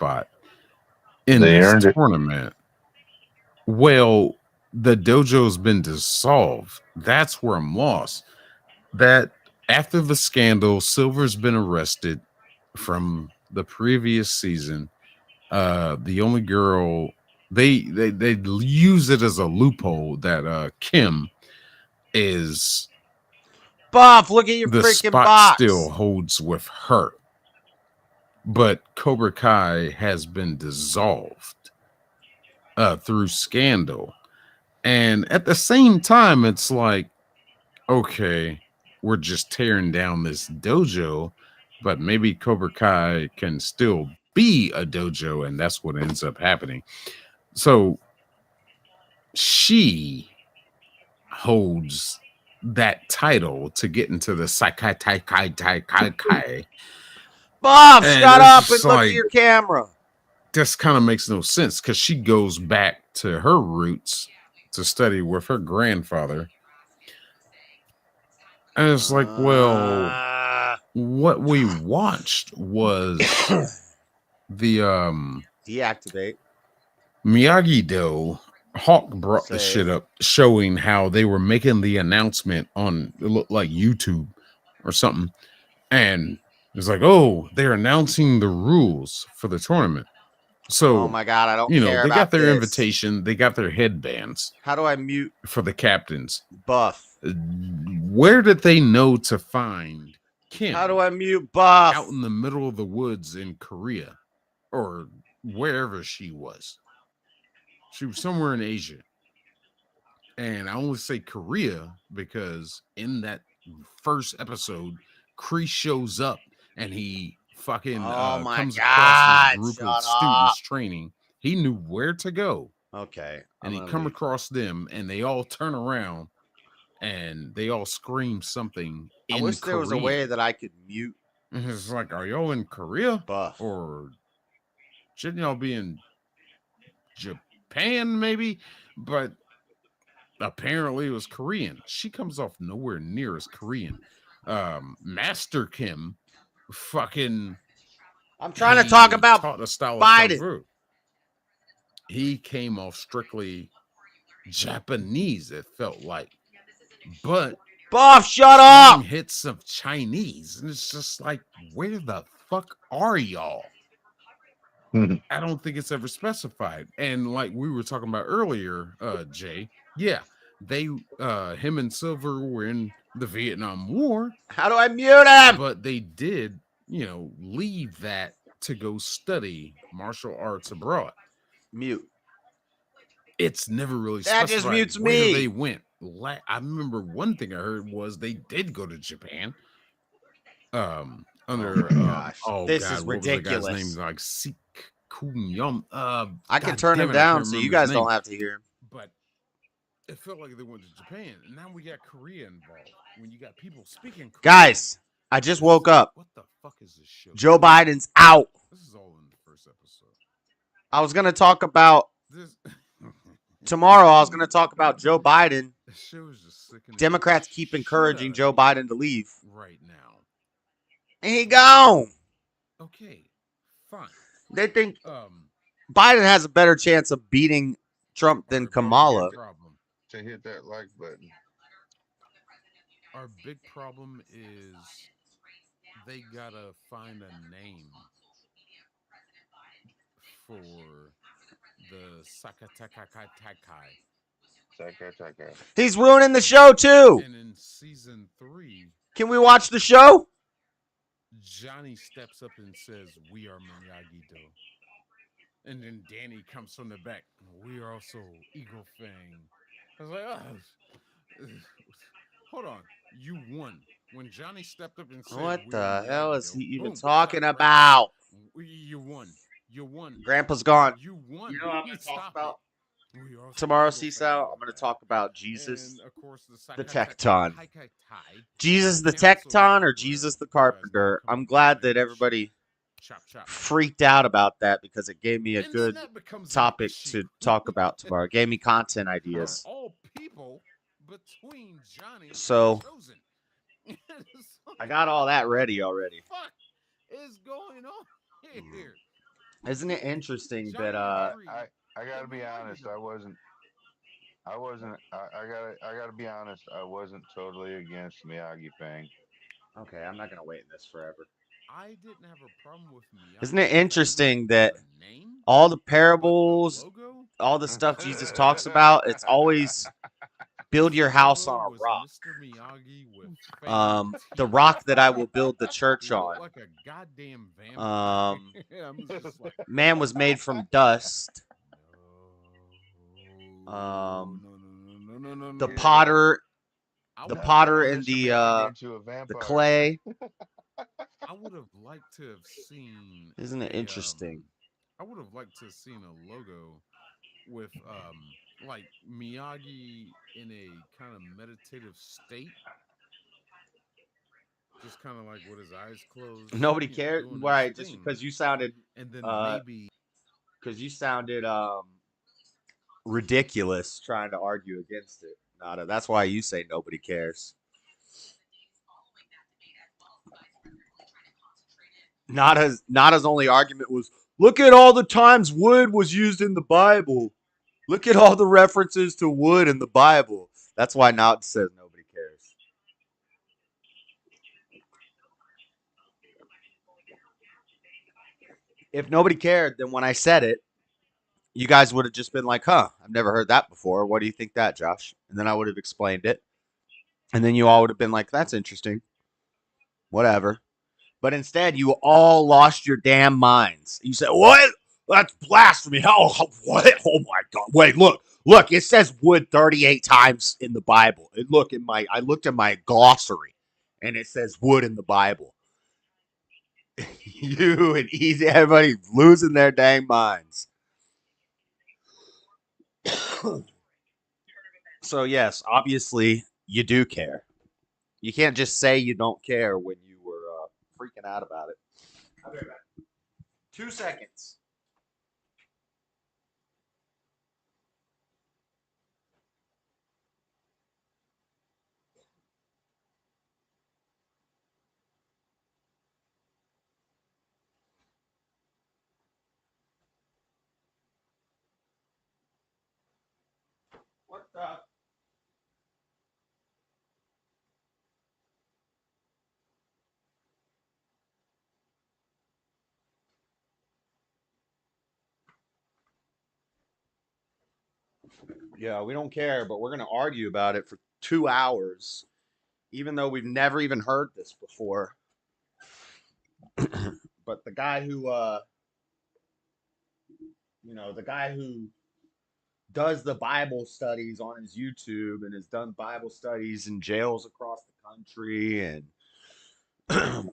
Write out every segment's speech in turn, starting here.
spot in They this earned it. tournament. Well, the dojo's been dissolved. That's where I'm lost. That after the scandal, Silver's been arrested from the previous season. The only girl they use it as a loophole that Kim is Buff, look at your the freaking spot box. still holds with her. But Cobra Kai has been dissolved through scandal. And at the same time, it's like, okay, we're just tearing down this dojo, but maybe Cobra Kai can still be a dojo, and that's what ends up happening. So she holds that title to get into the Saikai Tai. Buff, And shut it's up just and look like- at your camera. This kind of makes no sense because she goes back to her roots to study with her grandfather. And it's like, well, what we watched was the deactivate. Miyagi-Do. Hawk brought the Save. shit up, showing how they were making the announcement on, it looked like YouTube or something. And it's like, oh, they're announcing the rules for the tournament. So, Oh my god, I don't you know, care they about got their this. invitation, they got their headbands How do I mute for the captains. Buff? Where did they know to find Kim? How do I mute Buff? Out in the middle of the woods in Korea or wherever she was. She was somewhere in Asia. And I only say Korea because in that first episode, Kree shows up and he fucking Oh my comes God, across this group shut of students up. training. He knew where to go. Okay. And he come across them and they all turn around and they all scream something in I wish there was a Korean. way that I could mute And it's like, are y'all in Korea? Buff. Or shouldn't y'all be in Japan, maybe? But apparently it was Korean. She comes off nowhere near as Korean. Master Kim fucking I'm trying to talk about taught a style of Biden. Kung Fu. He came off strictly Japanese, it felt like. But Buff, shut strong up. hits of Chinese. And it's just like, where the fuck are y'all? I don't think it's ever specified. And like we were talking about earlier, Jay, yeah, they him and Silver were in the Vietnam War. How do I mute him? But they did, you know, leave that to go study martial arts abroad. Mute. It's never really That just specified mutes where me. they went. I remember one thing I heard was they did go to Japan. Under gosh. This God, is what was the ridiculous. guy's name? Like Sik Kun Yum. I can God turn damn him it, I down can't so you remember his guys name. don't have to hear him. But it felt like they went to Japan, and now we got Korea involved. When you got people speaking Korean. Guys, I just woke up. What the fuck is this show? Joe Biden's out. This is all in the first episode. I was going to talk about This tomorrow. I was going to talk about Joe Biden. this show is just sickening. Democrats keep encouraging Joe Biden to leave. right now. And he gone. Okay, fine. They think Biden has a better chance of beating Trump than Kamala. Problem. To hit that like button. Our big problem is they gotta find a name for the Sakatakakai. Chaka. He's ruining the show too. And in season 3, Can we watch the show? Johnny steps up and says, "We are Miyagi-Do." And then Danny comes from the back. "We are also Eagle Fang." I was like, oh. Hold on. You won. When Johnny stepped up and said, What "We the are hell is Miyagi-Do," he even boom, talking right about? there. You won. You won. Grandpa's gone. You won. You know what I'm gonna talk Stop about? it. We are also Tomorrow, Eagle Seasal, Fang. I'm going to talk about Jesus, And, of course, the Sakai Tecton. Tai. Jesus the Council Tecton, or where Jesus the you guys Carpenter. come I'm up glad with that a everybody chop. freaked out about that because it gave me a And then good that becomes an topic issue. to talk about tomorrow. It gave me content ideas. All people between Johnny and So, Chosen. I got all that ready already. Fuck is going on here? Isn't it interesting that I gotta be honest. I gotta be honest. I wasn't totally against Miyagi thing. okay, I'm not gonna wait in this forever. I didn't have a problem with Isn't it Miyagi interesting as that a name, all the but the parables, logo, all the stuff Jesus talks about, it's always build your the house logo on a was rock. Mr. Miyagi with fake The teeth. rock that I will build the He church looked on. like a goddamn vampire. I was just like, Man was made from dust. no, no, no, no, no, no, The no, no. Yeah. potter, I the would Not have potter turn and Mr. Miyagi the into a the vampire. clay. I would have liked to have seen Isn't it a interesting? I would have liked to have seen a logo with like Miyagi in a kind of meditative state, just kind of like with his eyes closed, Nobody cared, doing his right? Just thing, because you sounded, and then uh, maybe because you sounded ridiculous trying to argue against it. Nada. That's why you say nobody cares. Nada's only argument was, look at all the times wood was used in the Bible. Look at all the references to wood in the Bible. That's why Nada says nobody cares. If nobody cared, then when I said it, you guys would have just been like, huh, I've never heard that before. What do you think that, Josh? And then I would have explained it. And then you all would have been like, that's interesting. Whatever. But instead, you all lost your damn minds. You said, what? That's blasphemy. Oh, what? Oh my God. Wait, look, it says wood 38 times in the Bible. And look I looked at my glossary and it says wood in the Bible. You and easy, everybody losing their dang minds. So yes, obviously you do care. You can't just say you don't care when you were freaking out about it. I'll be right back. 2 seconds. What the? Yeah, we don't care, but we're going to argue about it for 2 hours, even though we've never even heard this before. But the guy who, the guy who does the Bible studies on his YouTube and has done Bible studies in jails across the country and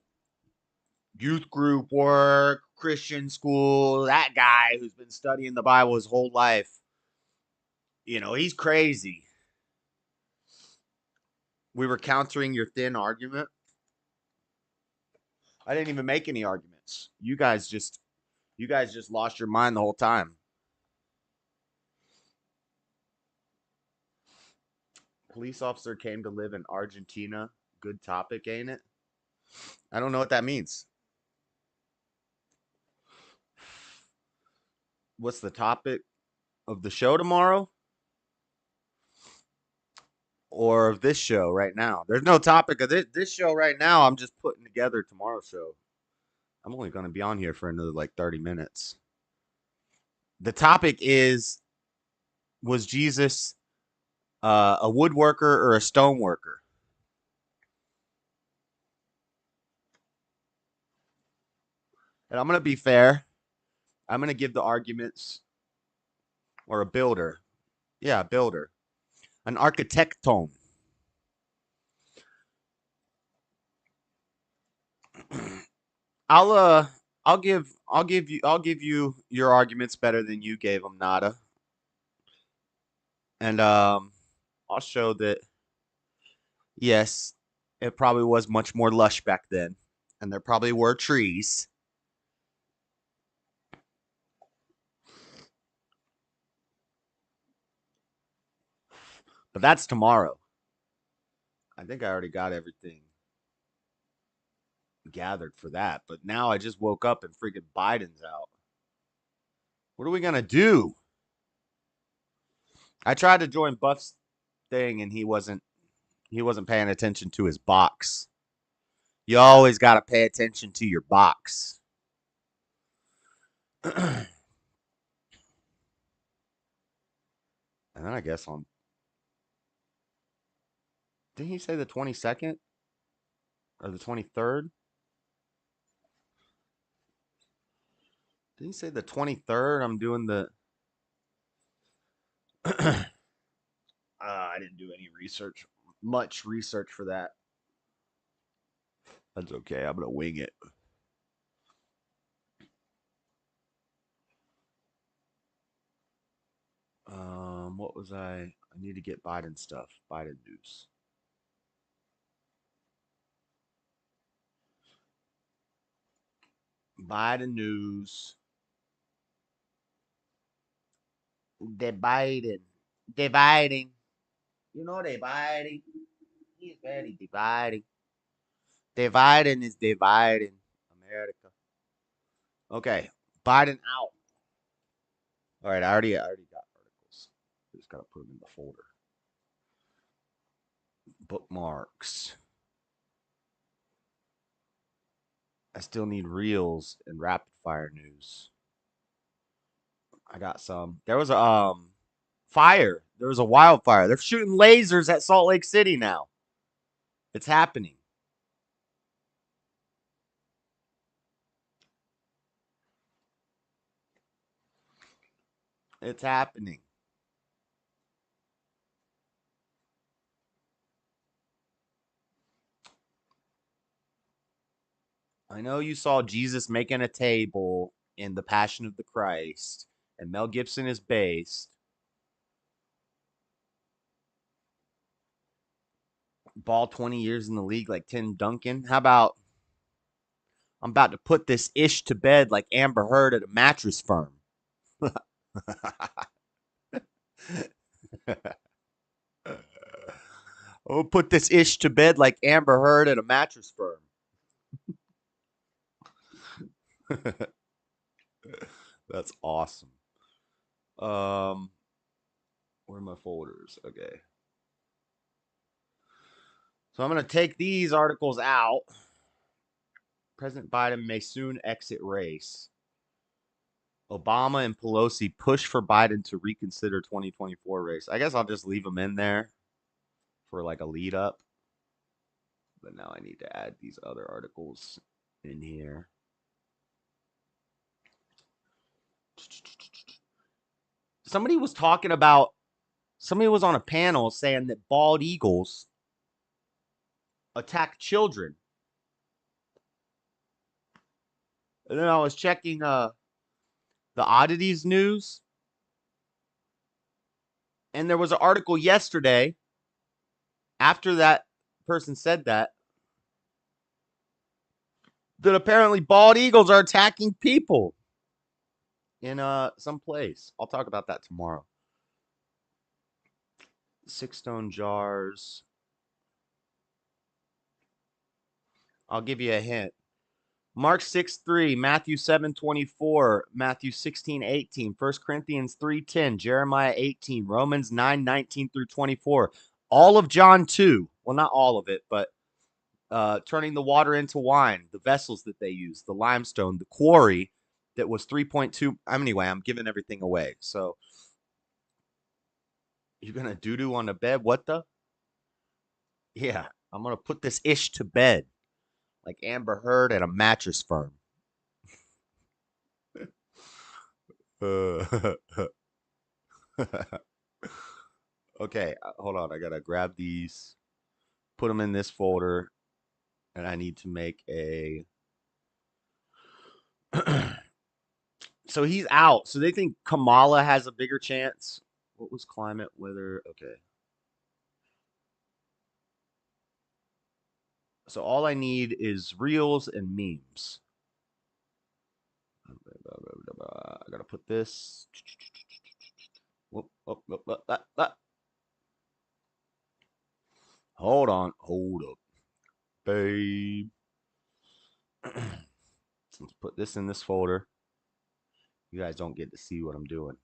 youth group work, Christian school, that guy who's been studying the Bible his whole life, he's crazy. We were countering your thin argument. I didn't even make any arguments. You guys just lost your mind the whole time. Police officer came to live in Argentina. Good topic, ain't it? I don't know what that means. What's the topic of the show tomorrow? Or of this show right now? There's no topic of this show right now. I'm just putting together tomorrow's show. I'm only going to be on here for another like 30 minutes. The topic is, was Jesus a woodworker or a stoneworker? And I'm going to be fair. I'm going to give the arguments, or a builder. Yeah, a builder. An architecton. I'll give you your arguments better than you gave them, Nada. And I'll show that yes, it probably was much more lush back then, and there probably were trees. But that's tomorrow. I think I already got everything gathered for that. But now I just woke up and freaking Biden's out. What are we gonna do? I tried to join Buff's thing, and he wasn't paying attention to his box. You always got to pay attention to your box. And then I guess on. Didn't he say the 22nd or the 23rd? Didn't he say the 23rd? I'm doing the. I didn't do any much research for that. That's okay. I'm gonna wing it. What was I need to get Biden stuff. Biden news. Biden news. Dividing. Dividing. You know dividing. He's very dividing. Dividing is dividing America. Okay. Biden out. All right, I already got articles. Just gotta put them in the folder. Bookmarks. I still need reels and rapid fire news. I got some. There was a fire. There was a wildfire. They're shooting lasers at Salt Lake City now. It's happening. It's happening. I know you saw Jesus making a table in The Passion of the Christ, and Mel Gibson is based. Ball 20 years in the league like Tim Duncan. How about I'm about to put this ish to bed like Amber Heard at a mattress firm. I'll put this ish to bed like Amber Heard at a mattress firm. That's awesome. Where are my folders? Okay. So I'm going to take these articles out. President Biden may soon exit race. Obama and Pelosi push for Biden to reconsider 2024 race. I guess I'll just leave them in there for like a lead up. But now I need to add these other articles in here. Somebody was on a panel saying that bald eagles attack children. And then I was checking the oddities news. And there was an article yesterday after that person said that apparently bald eagles are attacking people in some place. I'll talk about that tomorrow. 6 stone jars. I'll give you a hint. Mark 6:3, Matthew 7:24, Matthew 16:18, 1 Corinthians 3:10, Jeremiah 18, Romans 9:19 through 24. All of John 2. Well, not all of it, but turning the water into wine, the vessels that they used, the limestone, the quarry that was 3.2. Anyway, I'm giving everything away. So you're going to doo-doo on the bed? What the? Yeah, I'm going to put this ish to bed like Amber Heard at a mattress firm. Okay, hold on. I got to grab these, put them in this folder, and I need to make a... So he's out. So they think Kamala has a bigger chance. What was climate, weather? Okay. So all I need is reels and memes. I gotta put this. Hold on. Hold up. Babe. Let's put this in this folder. You guys don't get to see what I'm doing.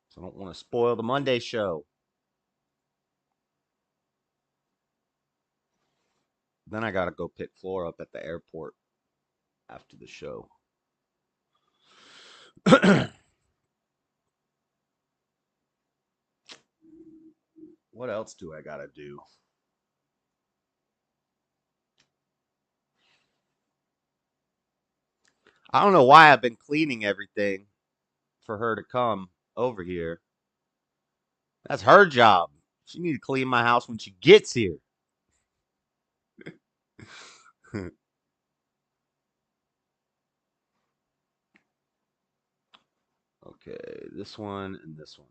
So I don't want to spoil the Monday show. Then I got to go pick Flora up at the airport after the show. What else do I got to do? I don't know why I've been cleaning everything for her to come over here. That's her job. She need to clean my house when she gets here. Okay, this one and this one.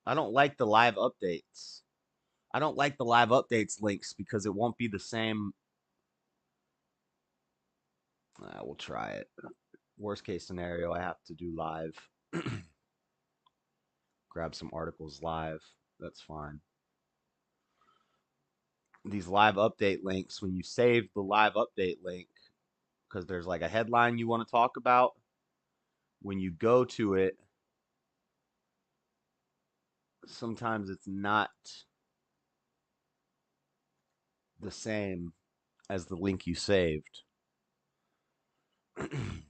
I don't like the live updates. I don't like the live updates links because it won't be the same. We'll try it. Worst case scenario, I have to do live. Grab some articles live. That's fine. These live update links, when you save the live update link, because there's like a headline you want to talk about, when you go to it, sometimes it's not the same as the link you saved. A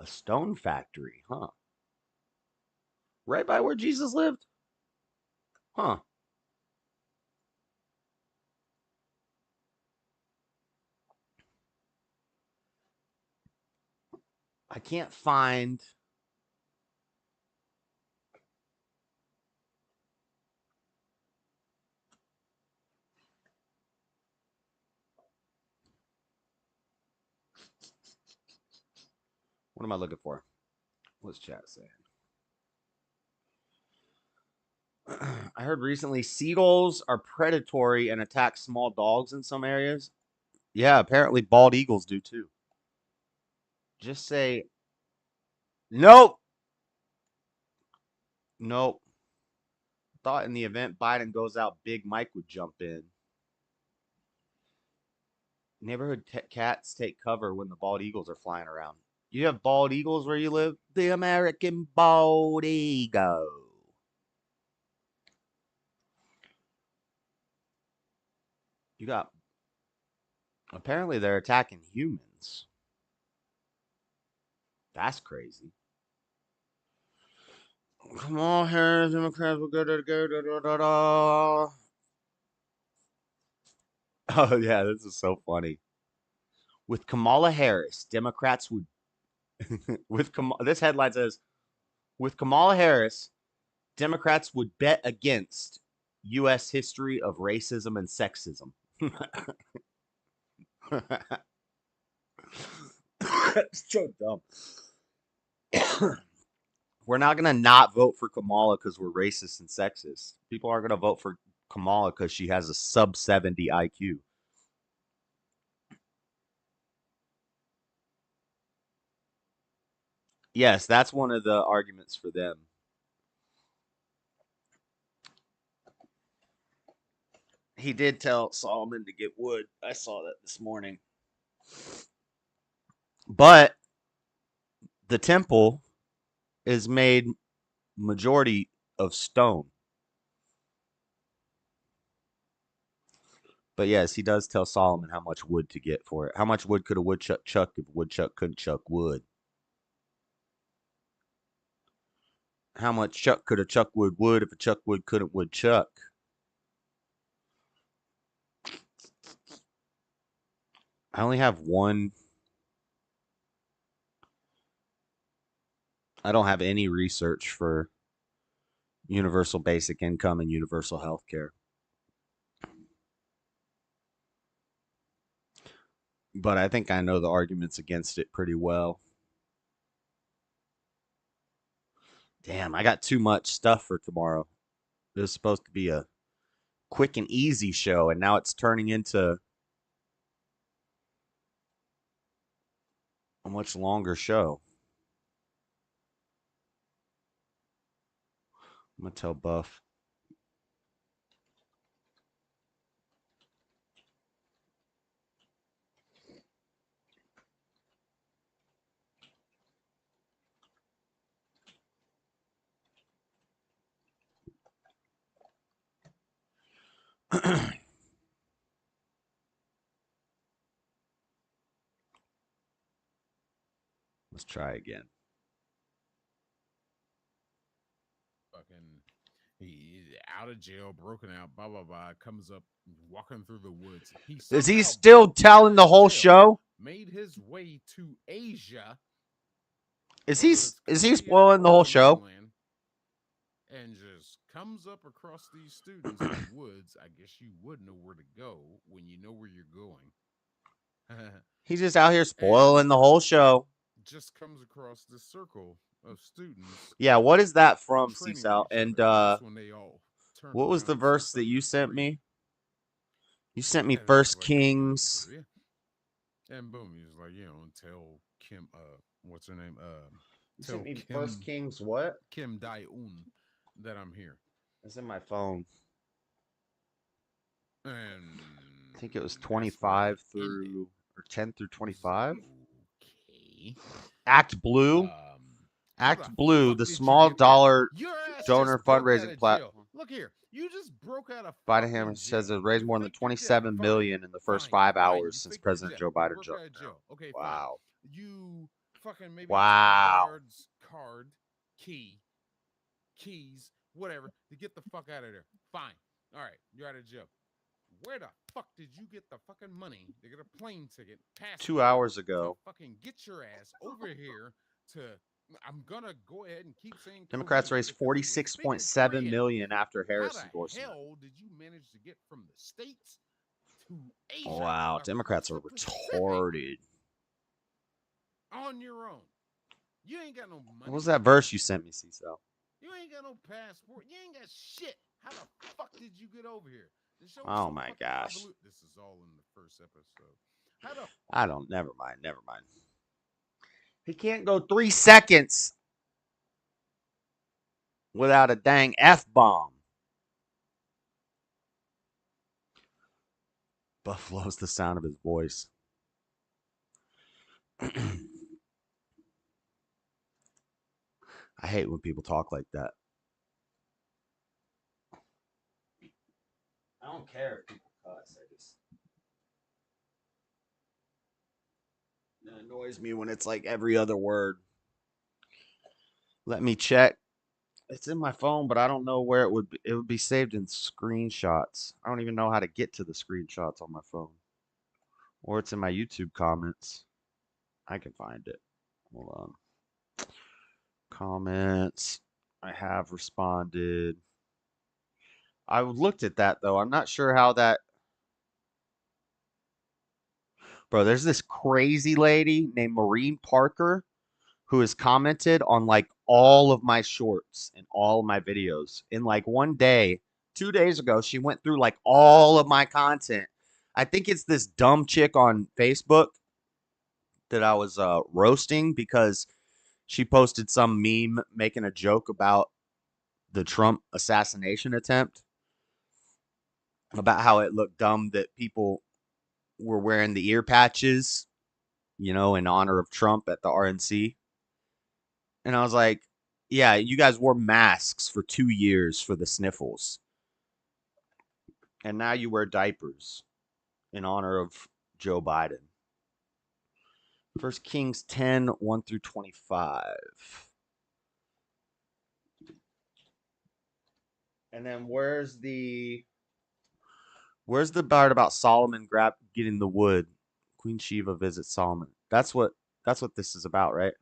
stone factory, huh? Right by where Jesus lived? Huh. I can't find. What am I looking for? What's chat saying? I heard recently seagulls are predatory and attack small dogs in some areas. Yeah, apparently bald eagles do too. Just say nope. Nope. Thought in the event Biden goes out, Big Mike would jump in. Neighborhood cats take cover when the bald eagles are flying around. You have bald eagles where you live? The American bald eagle. You got. Apparently, they're attacking humans. That's crazy. Come on, Harris, Democrats, we're good to go. Oh, yeah, this is so funny. With Kamala Harris, Democrats would. This headline says, with Kamala Harris, Democrats would bet against U.S. history of racism and sexism. It's so dumb. We're not going to not vote for Kamala because we're racist and sexist. People aren't going to vote for Kamala because she has a sub 70 IQ. Yes, that's one of the arguments for them. He did tell Solomon to get wood. I saw that this morning. But the temple is made majority of stone. But yes, he does tell Solomon how much wood to get for it. How much wood could a woodchuck chuck if a woodchuck couldn't chuck wood? How much chuck could a chuckwood wood if a chuckwood couldn't woodchuck? I only have one. I don't have any research for universal basic income and universal health care. But I think I know the arguments against it pretty well. Damn, I got too much stuff for tomorrow. It was supposed to be a quick and easy show, and now it's turning into a much longer show. I'm going to tell Buff. Let's try again. Fucking, he's out of jail, broken out, blah blah blah. Comes up, walking through the woods. He Is he somehow still broke telling out the of whole jail, show? made his way to Asia, Is or he the spoiling the or whole the show? mainland, and just comes up across these students in the woods. I guess you would know where to go when you know where you're going. He's just out here And spoiling the whole show. just comes across this circle of students Yeah, what is that from, training Cecil? with each And other, and that's when they all turn what was around the and say verse that something you sent great. me? You sent me And then he's First like, "I'm gonna get it Kings. for you," and boom, he's like, tell Kim, what's her name, You sent tell me First Kim Kings what? Kim Dae Un that I'm here, It's in my phone. and I think it was that's where 25 it ended. through or 10 through I was 25. like, okay. Act Blue. How the Act Blue, fuck the did you small get there? dollar Your ass donor just broke out fundraising of jail. platform. Look here, you just broke out of Biden fucking says jail. it raised You more than faked your death. 27 Fine, million in the first fine, 5 fine. hours You since faked your President death. Joe You Biden. broke out of jail. Okay, fine. Wow. You fucking maybe took a Wow. guard's keys, whatever, to get the fuck out of there. Fine. All right, you're out of jail. Where the fuck did you get the fucking money to get a plane ticket, 2 passport, hours to ago. fucking get your ass over here to? I'm gonna go ahead and keep saying Democrats Korea raised because they were speaking 46.7 Korean. million after How Harris the endorsement. hell did you manage to get from the States to Asia? Wow, Democrats are across the Pacific retarded. on your own. You ain't got no money. What was that verse you sent me, Cecil? You ain't got no passport. You ain't got shit. How the fuck did you get over here? The show Oh so my fucking gosh. This is all in the first episode. How the I don't. Never mind. Never mind. He can't go 3 seconds without a dang F-bomb. Buffalo's the sound of his voice. I hate when people talk like that. I don't care if people cuss. It annoys me when it's like every other word. Let me check. It's in my phone, but I don't know where it would be. It would be saved in screenshots. I don't even know how to get to the screenshots on my phone. Or it's in my YouTube comments. I can find it. Hold on. Comments. I have responded. I looked at that though. I'm not sure how that. Bro, there's this crazy lady named Maureen Parker who has commented on like all of my shorts and all of my videos. In like one day, 2 days ago, she went through like all of my content. I think it's this dumb chick on Facebook that I was roasting because she posted some meme making a joke about the Trump assassination attempt, about how it looked dumb that people were wearing the ear patches, in honor of Trump at the RNC. And I was like, yeah, you guys wore masks for 2 years for the sniffles. And now you wear diapers in honor of Joe Biden. First Kings 10, 1 through 25. And then where's the part about Solomon getting the wood? Queen Sheba visits Solomon. That's what this is about, right?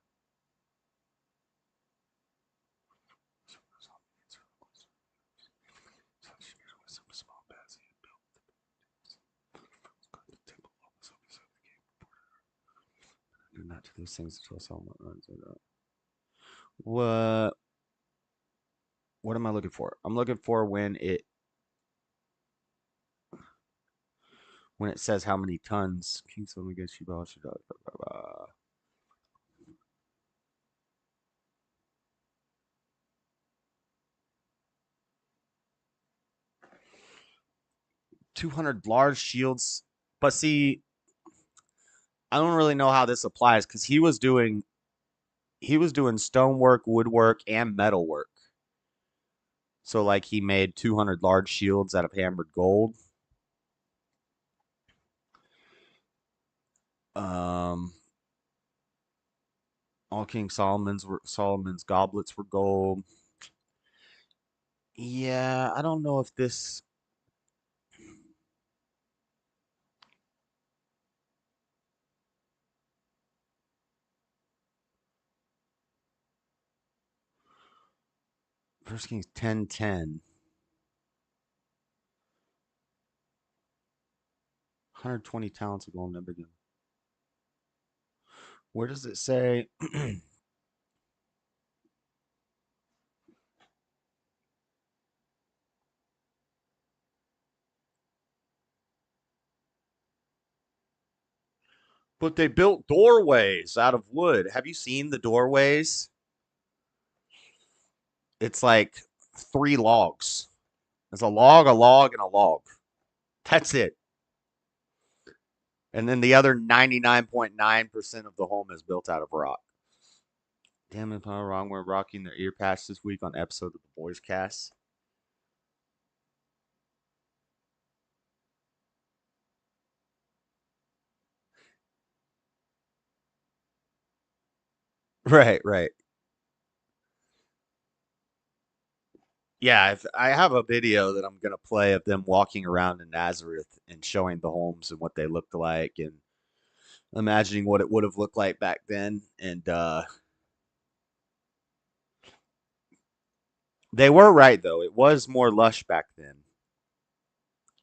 Do not do these things until Solomon runs it up. What am I looking for? I'm looking for when it says how many tons. King Solomon gets Sheba. Blah, blah, blah. 200 large shields. But see, I don't really know how this applies because he was doing stonework, woodwork, and metalwork. So like he made 200 large shields out of hammered gold. Um, all King Solomon's goblets were gold. Yeah, I don't know if this. First Kings 10:10. 120 talents of gold never given. Where does it say? But they built doorways out of wood. Have you seen the doorways? It's like 3 logs. There's a log, and a log. That's it. And then the other 99.9% of the home is built out of rock. Damn it, I'm wrong. We're rocking their ear patch this week on episode of the Boys Cast. Right, right. Yeah, I have a video that I'm gonna play of them walking around in Nazareth and showing the homes and what they looked like and imagining what it would have looked like back then. And they were right though. It was more lush back then.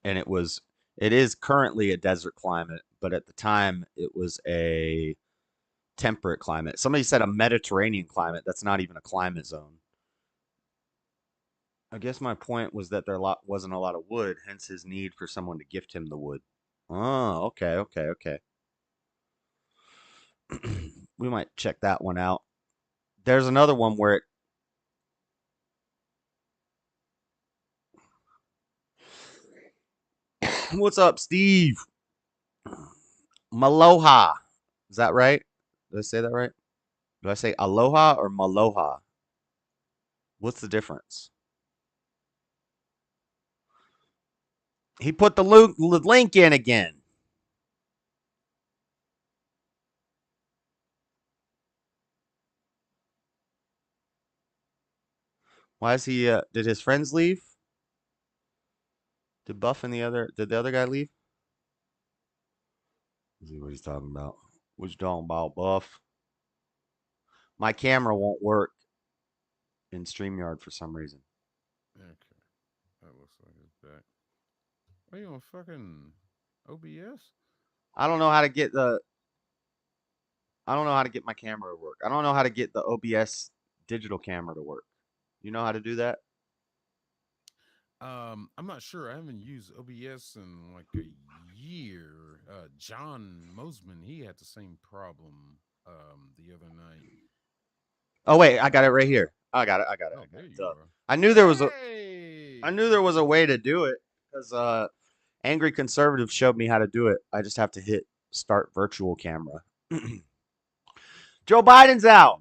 And it is currently a desert climate, but at the time it was a temperate climate. Somebody said a Mediterranean climate. That's not even a climate zone. I guess my point was that wasn't a lot of wood, hence his need for someone to gift him the wood. Oh, okay, okay, okay. We might check that one out. There's another one where what's up, Steve? Maloha. Is that right? Did I say that right? Do I say aloha or maloha? What's the difference? He put the link in again. Why is he? Did his friends leave? Did the other guy leave? Let's see what he's talking about. What you talking about, Buff? My camera won't work in StreamYard for some reason. Okay, that looks like it's back. Are you on fucking OBS? I don't know how to get the. I don't know how to get my camera to work. I don't know how to get the OBS digital camera to work. You know how to do that? I'm not sure. I haven't used OBS in like a year. John Mosman, he had the same problem the other night. Oh wait, I got it right here. I got it. I got it. Oh, I got there it. you are. I knew there was a. I Hey! knew there was a way to do it because Angry Conservative showed me how to do it. I just have to hit start virtual camera. Joe Biden's out.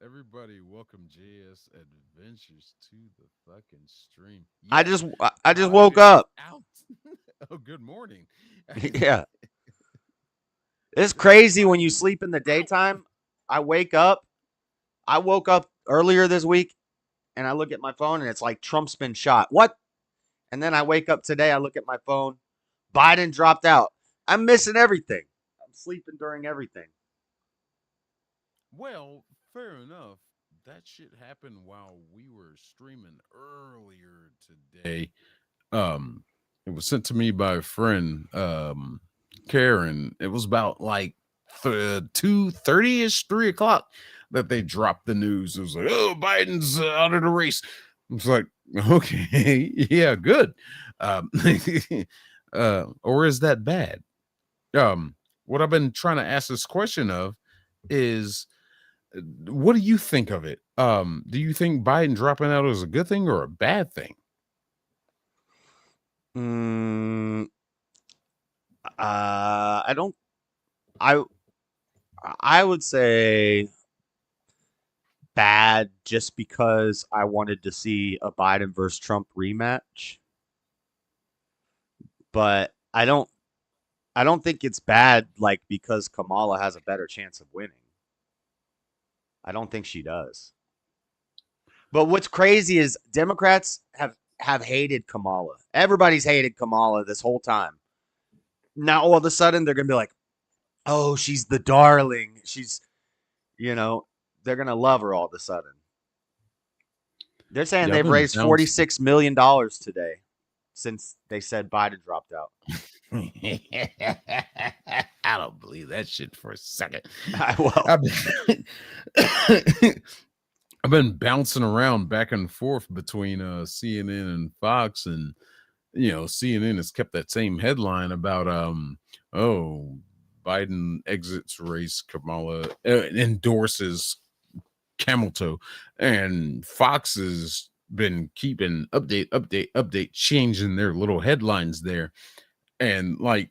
Everybody, welcome JS Adventures to the fucking stream. I Yes, just I just woke Biden is up. out. Oh, good morning. Yeah. It's crazy when you sleep in the daytime. I wake up. I woke up earlier this week and I look at my phone and it's like Trump's been shot. What? And then I wake up today, I look at my phone. Biden dropped out. I'm missing everything. I'm sleeping during everything. Well, fair enough. That shit happened while we were streaming earlier today. It was sent to me by a friend, Karen. It was about like 2:30ish, 3 o'clock that they dropped the news. It was like, oh, Biden's out of the race. It's like, okay, yeah, good. Um, or is that bad? What I've been trying to ask this question of is, what do you think of it? Do you think Biden dropping out is a good thing or a bad thing? Mm, I don't. I I would say bad just because I wanted to see a Biden versus Trump rematch. But I don't think it's bad like because Kamala has a better chance of winning. I don't think she does. But what's crazy is Democrats have hated Kamala. Everybody's hated Kamala this whole time. Now all of a sudden they're going to be like, "Oh, she's the darling. She's, they're going to love her all of a sudden." They're saying Yeah, I've they've been raised bouncing. $46 million today since they said Biden dropped out. I don't believe that shit for a second. Well, I've been, I've been bouncing around back and forth between CNN and Fox, and CNN has kept that same headline about oh, Biden exits race, Kamala endorses camel toe, and Fox has been keeping update, changing their little headlines there. And like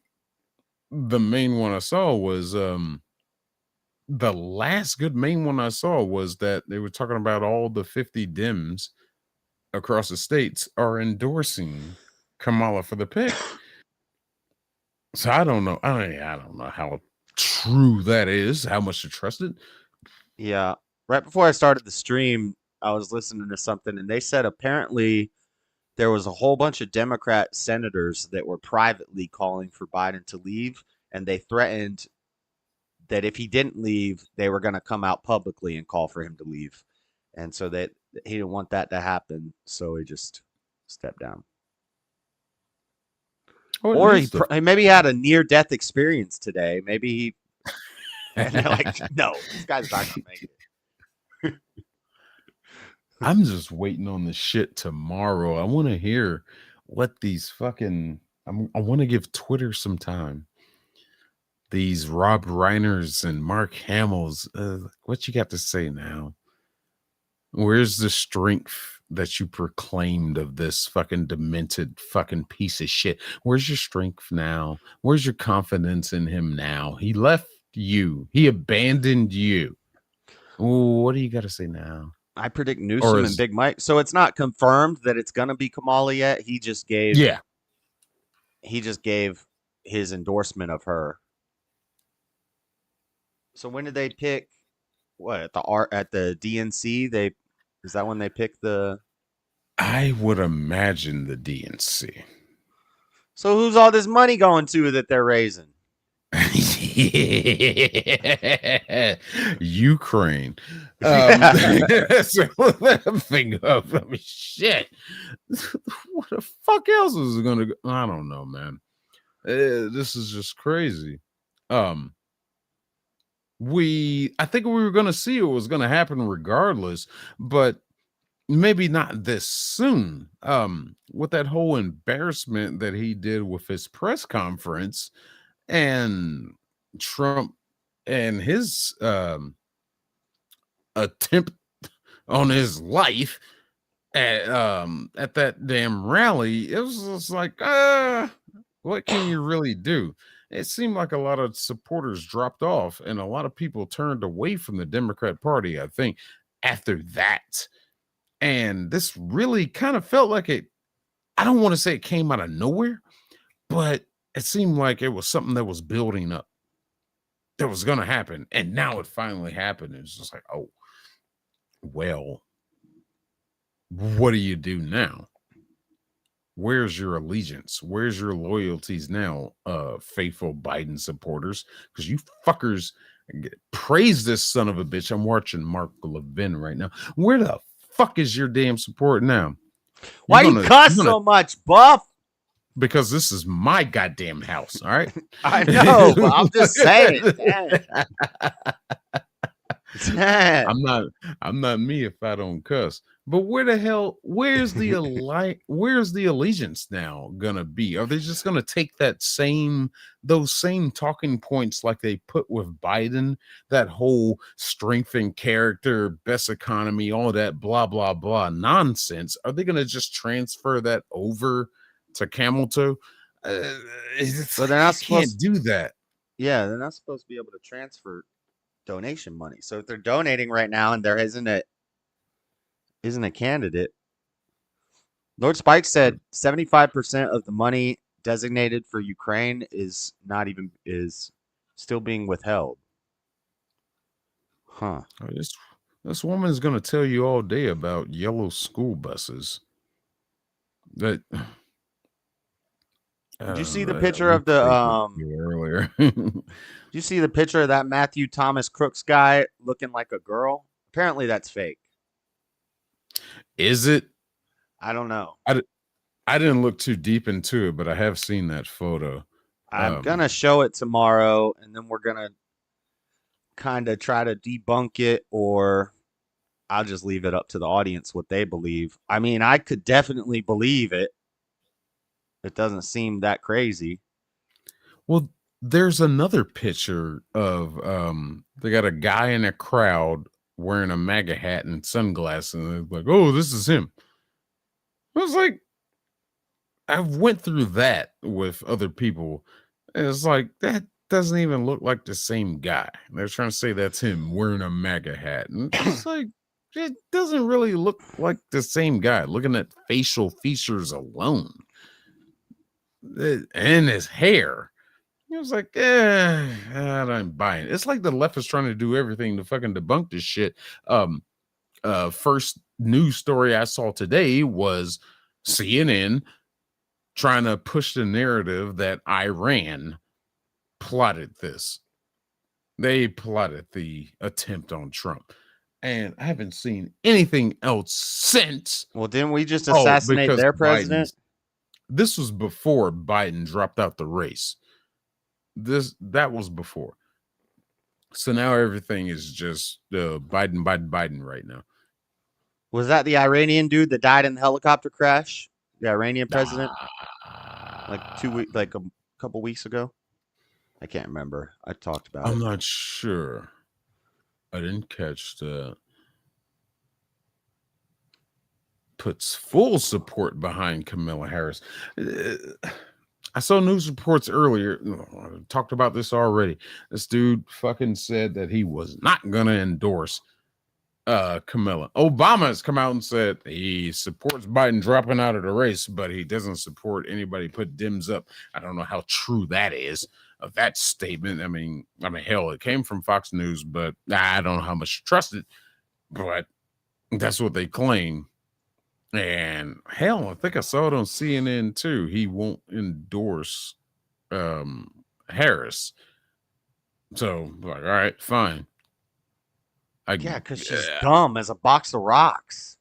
the main one I saw was the last good main one I saw was that they were talking about all the 50 Dems across the states are endorsing Kamala for the pick. So I don't know. I don't know how true that is, how much to trust it. yeah. Right before I started the stream, I was listening to something, and they said apparently there was a whole bunch of Democrat senators that were privately calling for Biden to leave, and they threatened that if he didn't leave, they were going to come out publicly and call for him to leave. And so that he didn't want that to happen, so he just stepped down. Oh, Or maybe he had a near-death experience today. Maybe he and they're like, no, this guy's not going to make it. I'm just waiting on the shit tomorrow. I want to hear what these fucking. I want to give Twitter some time. These Rob Reiners and Mark Hamill's. What you got to say now? Where's the strength that you proclaimed of this fucking demented fucking piece of shit? Where's your strength now? Where's your confidence in him now? He left you. He abandoned you. Ooh, what do you got to say now? I predict Newsom and Big Mike. So it's not confirmed that it's going to be Kamala yet. He just gave his endorsement of her. So when did they pick what at the DNC? Is that when they pick the I would imagine the DNC. So who's all this money going to that they're raising? Ukraine. So think of, I mean, shit. What the fuck else is it gonna go? I don't know, man. This is just crazy. I think we were gonna see it was gonna happen regardless, but maybe not this soon. With that whole embarrassment that he did with his press conference and Trump and his attempt on his life at that damn rally, it was just like, what can you really do? It seemed like a lot of supporters dropped off and a lot of people turned away from the Democrat Party, I think, after that. And this really kind of felt like I don't want to say it came out of nowhere, but it seemed like it was something that was building up, that was going to happen. And now it finally happened. It's just like, oh, well, what do you do now? Where's your allegiance? Where's your loyalties now, faithful Biden supporters? Because you fuckers praise this son of a bitch. I'm watching Mark Levin right now. Where the fuck is your damn support now? Why you cuss so much, Buff? Because this is my goddamn house, all right? I know, but I'm just saying. I'm not me if I don't cuss. But where's the allegiance now gonna be? Are they just gonna take those same talking points like they put with Biden, that whole strength and character, best economy, all that blah blah blah nonsense? Are they gonna just transfer that over to camel toe? So they're not can't do that. Yeah, they're not supposed to be able to transfer donation money. So if they're donating right now and there isn't isn't a candidate. Lord Spike said 75% of the money designated for Ukraine is still being withheld. Huh. Oh, this woman is going to tell you all day about yellow school buses. That Did you see the I picture went of to the Facebook earlier. Did you see the picture of that Matthew Thomas Crooks guy looking like a girl? Apparently that's fake. Is it? I don't know. I didn't look too deep into it, but I have seen that photo. I'm gonna show it tomorrow, and then we're gonna kind of try to debunk it, or I'll just leave it up to the audience what they believe. I mean, I could definitely believe it. It doesn't seem that crazy. Well, there's another picture of they got a guy in a crowd wearing a MAGA hat and sunglasses, and they're like, "Oh, this is him." I was like, I went through that with other people. And it's like that doesn't even look like the same guy. They're trying to say that's him wearing a MAGA hat, and it's like it doesn't really look like the same guy. Looking at facial features alone, and his hair. It was like, I'm buying it. It's like the left is trying to do everything to fucking debunk this shit. First news story I saw today was CNN trying to push the narrative that Iran plotted this. They plotted the attempt on Trump. And I haven't seen anything else since. Well, didn't we just assassinate Because their president? this was before Biden dropped out the race. That was before. So now everything is just Biden right now. Was that the Iranian dude that died in the helicopter crash? The Iranian president, like a couple weeks ago. I can't remember. I talked about it. I'm not sure. I didn't catch that. Puts full support behind Kamala Harris. I saw news reports earlier. I talked about this already. This dude fucking said that he was not going to endorse Kamala. Obama has come out and said he supports Biden dropping out of the race, but he doesn't support anybody put Dems up. I don't know how true that is of that statement. I mean, hell, it came from Fox News, but I don't know how much to trust it. But that's what they claim. And hell, I think I saw it on CNN too. He won't endorse Harris. So, like, all right, fine. Yeah, because she's dumb as a box of rocks.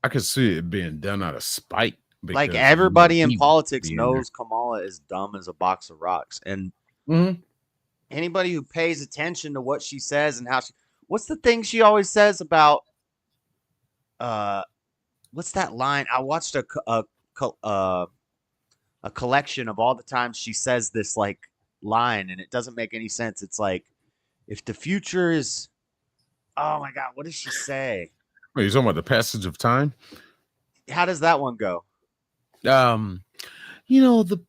I could see it being done out of spite. Like everybody in politics knows Kamala is dumb as a box of rocks. And anybody who pays attention to what she says and how she... What's the thing she always says about... what's that line? I watched a collection of all the times she says this like line, and it doesn't make any sense. It's like, if the future is... Oh my God, what does she say? Wait, you're talking about the passage of time? How does that one go? You know, the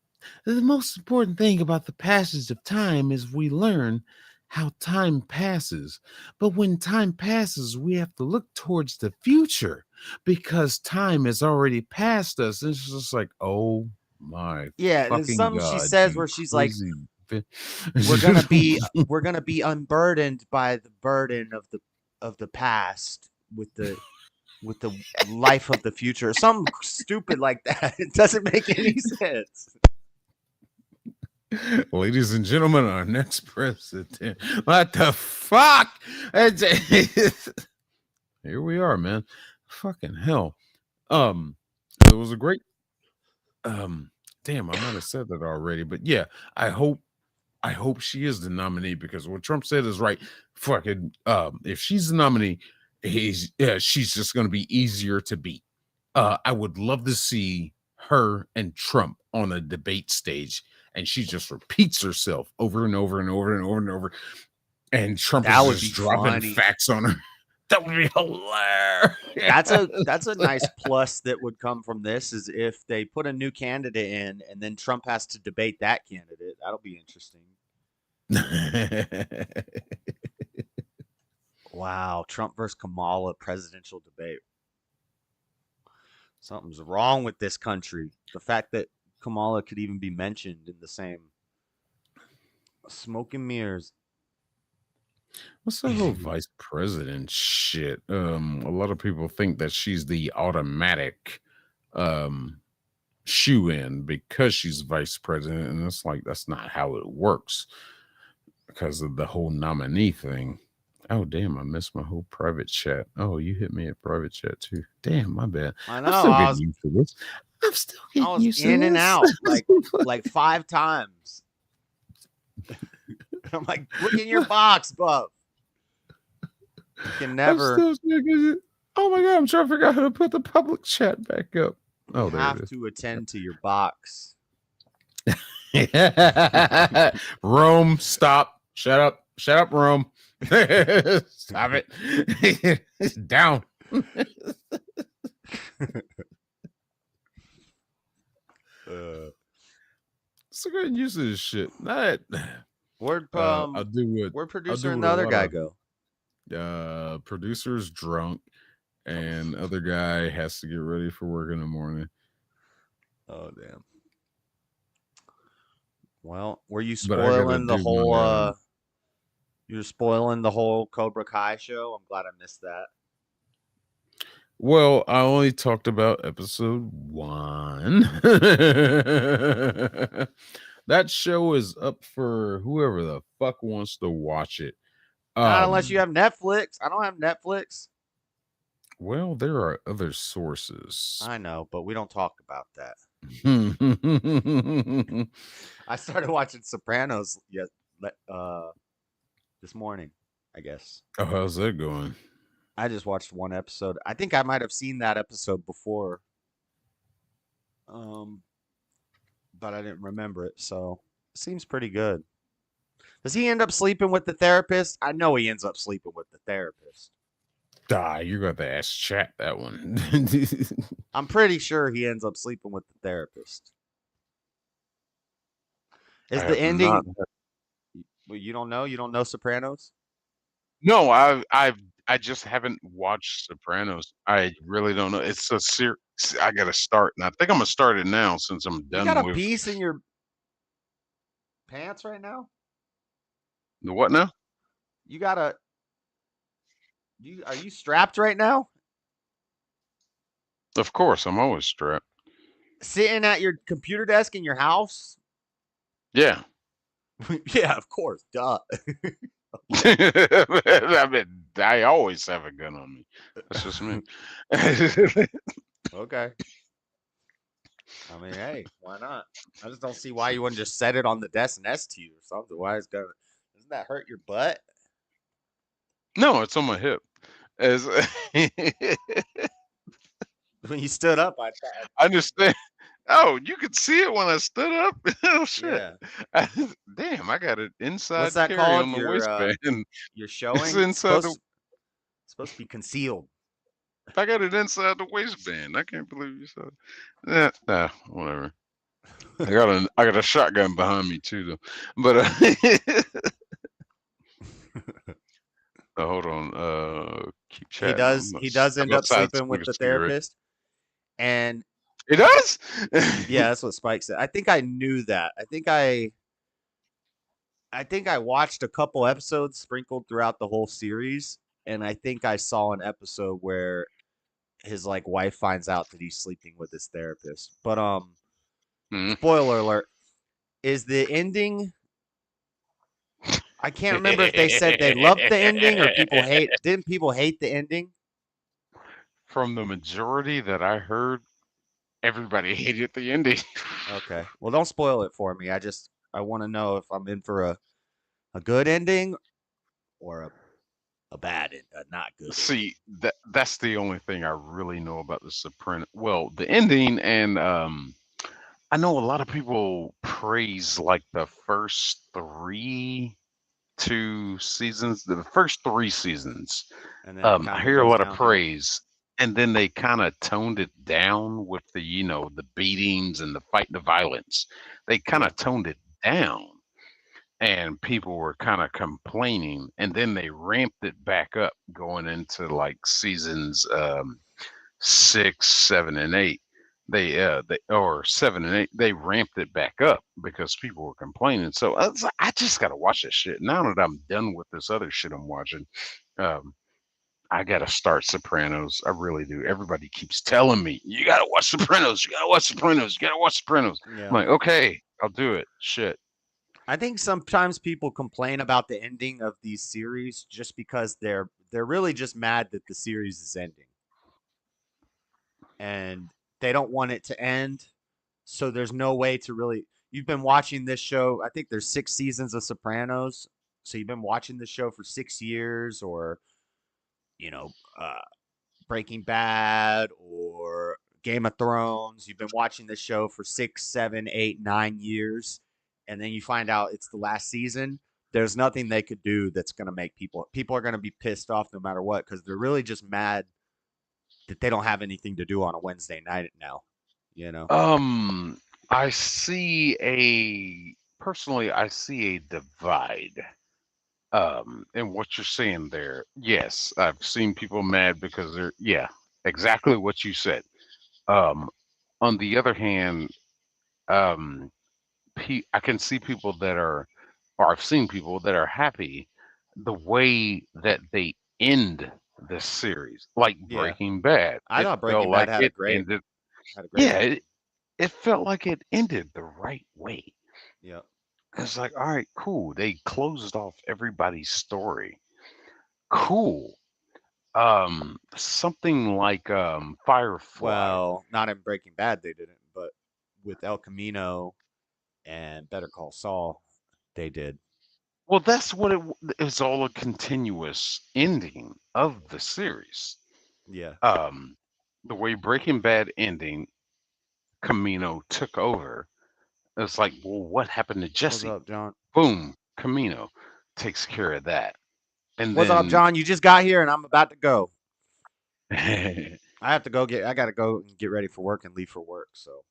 most important thing about the passage of time is we learn how time passes. But when time passes, we have to look towards the future because time has already passed us. And it's just like, oh my there's something God, she says where she's like, we're gonna be unburdened by the burden of the past with the life of the future. Something stupid like that. It doesn't make any sense. Ladies and gentlemen, our next president. What the fuck? Here we are, man. Fucking hell. It was a great damn, I might have said that already, but yeah, I hope she is the nominee because what Trump said is right. Fucking if she's the nominee, she's just gonna be easier to beat. I would love to see her and Trump on a debate stage, and she just repeats herself over and over and over and over and over. And Trump is just dropping facts on her. That would be hilarious. That's a nice plus that would come from this is if they put a new candidate in and then Trump has to debate that candidate. That'll be interesting. Wow, Trump versus Kamala presidential debate. Something's wrong with this country. The fact that Kamala could even be mentioned in the same smoke and mirrors. What's that whole vice president shit? A lot of people think that she's the automatic shoe in because she's vice president, and it's like that's not how it works because of the whole nominee thing. Oh damn, I missed my whole private chat. Oh, you hit me at private chat too. Damn, my bad. I know. I'm still getting used to this. I'm still I getting was used to in and this. out like 5 times. I'm like, look in your box, Buff. You can never. I'm still, oh my god, I'm trying to figure out how to put the public chat back up. Oh, You there have it is. to attend to your box. Rome, stop. Shut up, Rome. Stop it. Down. So getting used to this shit. Where'd Where'd producer and the other guy go? Producer's drunk, and other guy has to get ready for work in the morning. Oh damn. Well, were you spoiling the whole you're spoiling the whole Cobra Kai show? I'm glad I missed that. Well, I only talked about episode 1. That show is up for whoever the fuck wants to watch it. Not unless you have Netflix. I don't have Netflix. Well, there are other sources. I know, but we don't talk about that. I started watching Sopranos this morning, I guess. Oh, how's that going? I just watched one episode. I think I might have seen that episode before. But I didn't remember it, so it seems pretty good. Does he end up sleeping with the therapist? I know he ends up sleeping with the therapist. You're going to ask chat that one. I'm pretty sure he ends up sleeping with the therapist. Is the ending? Well, you don't know? You don't know Sopranos? No, I just haven't watched Sopranos. I really don't know. It's a series. I got to start, and I think I'm gonna start it now since I'm done. You got a piece in your pants right now? The what now? You got a. Are you strapped right now? Of course, I'm always strapped. Sitting at your computer desk in your house? Yeah. Yeah, of course. Duh. I mean, I always have a gun on me. That's just me. Okay. I mean, hey, why not? I just don't see why you wouldn't just set it on the desk next to you or something. Why is doesn't that hurt your butt? No, it's on my hip. When you stood up, I understand. Oh, you could see it when I stood up. Oh shit! Yeah. Damn, I got it inside. What's that carry called? on the waistband. You're showing. It's inside supposed to be concealed. I got it inside the waistband. I can't believe you saw it. Nah, whatever. I got a shotgun behind me too, though. But hold on. Keep chatting. He does end up sleeping with the therapist, and he does. Yeah, that's what Spike said. I think I knew that. I think I watched a couple episodes sprinkled throughout the whole series, and I think I saw an episode where his wife finds out that he's sleeping with his therapist. But spoiler alert, is the ending? I can't remember if they said they loved the ending or didn't people hate the ending? From the majority that I heard, everybody hated the ending. Okay. Well, don't spoil it for me. I want to know if I'm in for a good ending or a bad, not good. See, that's the only thing I really know about the Sopranos. Well, the ending, and I know a lot of people praise the first two seasons, the first 3 seasons. And then I hear a lot of praise, and then they kind of toned it down with the the beatings and the violence. They kind of toned it down. And people were kind of complaining, and then they ramped it back up going into seasons 6, 7, and 8. They or 7 and 8. They ramped it back up because people were complaining. So I was like, I just got to watch that shit. Now that I'm done with this other shit I'm watching, um, I got to start Sopranos. I really do. Everybody keeps telling me, you got to watch Sopranos. You got to watch Sopranos. You got to watch Sopranos. I'm Yeah. like, okay, I'll do it. Shit. I think sometimes people complain about the ending of these series just because they're really just mad that the series is ending. And they don't want it to end. So there's no way to really. You've been watching this show. I think there's 6 seasons of Sopranos. So you've been watching this show for 6 years, or you know, Breaking Bad or Game of Thrones. You've been watching this show for 6, 7, 8, 9 years, and then you find out it's the last season. There's nothing they could do that's going to make people are going to be pissed off no matter what, because they're really just mad that they don't have anything to do on a Wednesday night now. You know? Um, I see a personally, I see a divide. In what you're saying there. Yes, I've seen people mad because they're yeah, exactly what you said. Um, on the other hand, um, I can see people that are, or I've seen people that are happy the way that they end this series, like Yeah. Breaking Bad. I It thought felt Breaking Bad like it ended. had a great Yeah, ending. it felt like it ended the right way. Yeah. It's like, all right, cool. They closed off everybody's story. Cool. Something like Firefly. Well, not in Breaking Bad they didn't, but with El Camino and Better Call Saul, they did. Well, that's what is all a continuous ending of the series. Yeah. Um, the way Breaking Bad ending, Camino took over. It's like, well, what happened to What's Jesse? up, John? Boom, Camino takes care of that, and What's up, then John? You just got here and I'm about to go. I have to go I gotta go and get ready for work and leave for work. So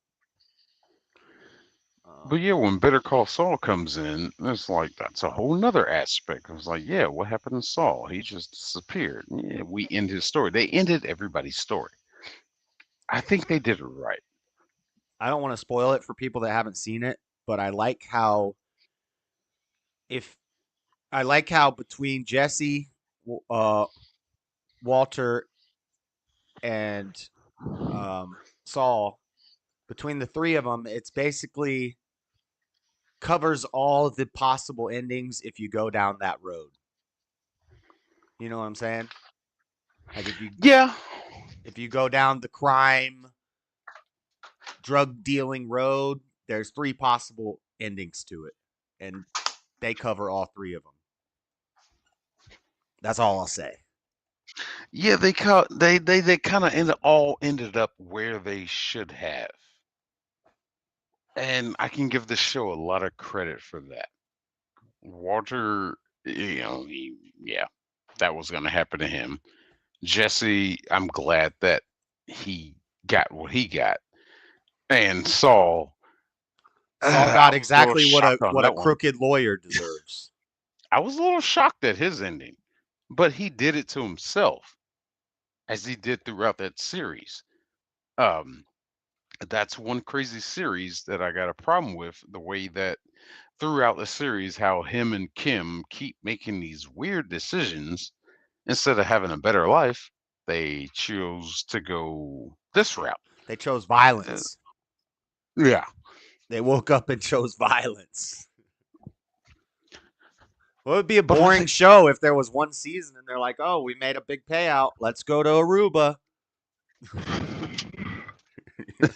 But um, yeah, when Better Call Saul comes in, it's like that's a whole nother aspect. It's like, yeah, what happened to Saul? He just disappeared. Yeah, we end his story. They ended everybody's story. I think they did it right. I don't want to spoil it for people that haven't seen it, but if I like how between Jesse, uh, Walter, and Saul, between the three of them, it's basically covers all the possible endings if you go down that road. You know what I'm saying? Like Yeah, if you go down the crime drug dealing road, there's 3 possible endings to it, and they cover all 3 of them. That's all I'll say. yeah, they kind of ended up where they should have, and I can give the show a lot of credit for that. Walter, yeah, that was going to happen to him. Jesse, I'm glad that he got what he got, and Saul. Saul I got was a little exactly shocked on what a that one. crooked lawyer deserves. I was a little shocked at his ending, but he did it to himself, as he did throughout that series. Um, that's one crazy series that I got a problem with. The way that throughout the series, how him and Kim keep making these weird decisions instead of having a better life, they choose to go this route. They chose Uh, violence. yeah, They woke up and chose violence. Well, it would be a but I boring think show if there was one season and they're like, "Oh, we made a big payout. Let's go to Aruba." You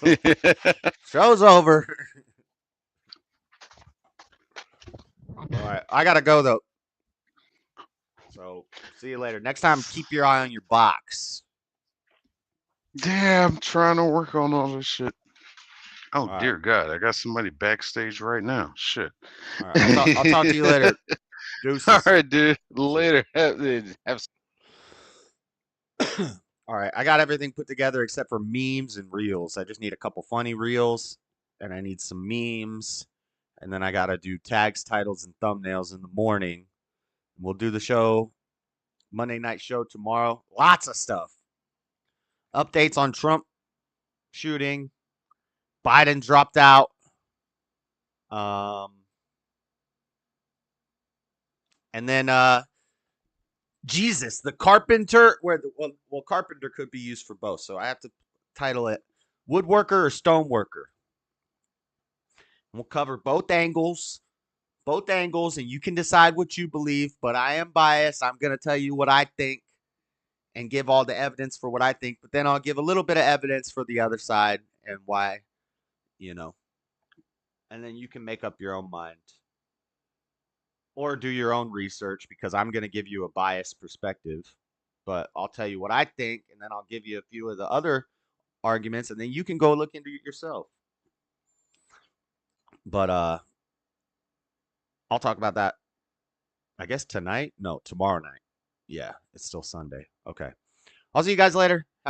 know? Show's over. All right, I gotta go though. So see you later. Next time, keep your eye on your box. yeah, I'm trying to work on all this shit. Oh All right, dear God, I got somebody backstage right now. Shit. all right. I'll talk to you later. All Deuces. right, dude. See Later. Have ya. All right, I got everything put together except for memes and reels. I just need a couple funny reels, and I need some memes, and then I gotta do tags, titles, and thumbnails in the morning. We'll do the show Monday night show tomorrow. Lots of stuff. Updates on Trump shooting. Biden dropped out. And then Jesus, the carpenter, well, carpenter could be used for both. So I have to title it woodworker or stoneworker. We'll cover both angles, and you can decide what you believe, but I am biased. I'm going to tell you what I think and give all the evidence for what I think, but then I'll give a little bit of evidence for the other side and why, and then you can make up your own mind or do your own research because I'm going to give you a biased perspective, but I'll tell you what I think, and then I'll give you a few of the other arguments, and then you can go look into it yourself. But I'll talk about that, I guess, tonight. No, tomorrow night. Yeah, it's still Sunday. Okay. I'll see you guys later. Have a